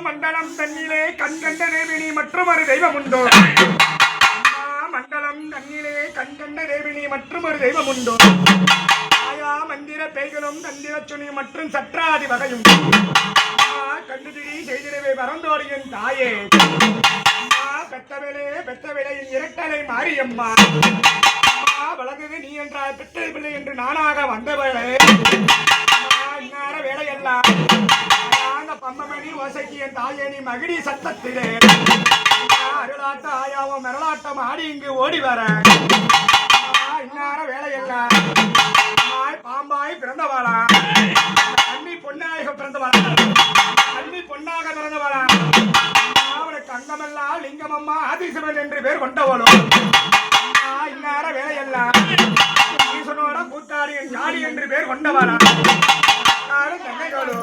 மண்டலம் தண்ணிலே கண்கண்ட தேவினி மற்றொரு தெய்வம் உண்டோ? மண்டலம் தண்ணிலே கண்கண்ட தேவினி மற்றொரு தெய்வம் உண்டோ? ஆயா மந்திர பேய்களும் தந்திர சுனி மற்றும் சற்றாதி வகையும் கண்டுதிரி செய்திடவே பரந்தோடியின் தாயே பெத்தவிளையின் இரட்டலை மாரியம்மா வழங்குது நீ என்றால் பெற்ற பிள்ளை என்று நானாக வந்தவளே இன்னார வேலையெல்லாம் பம்பமணி ஓசைக்கு என் தாயே நீ மகிடி சத்தத்திலே அருளாட்ட ஆயாவும் மிரளாட்டம் ஆடி இங்கு ஓடி வர இன்னார வேலையெல்லாம் பாம்பாய் பிறந்தவாளா அன்னி பொன்னாக பிறந்தவாளா அன்னி பொன்னாக பிறந்தவாளா அவனுக்கு அங்கமெல்லாம் லிங்கமம்மா ஆதிசிவன் என்று பேர் கொண்டவளும் இன்னார வேலையெல்லாம் ஈசனோட கூத்தாடி என் ஜாடி என்று பேர் கொண்டவாளா தங்கைகளோ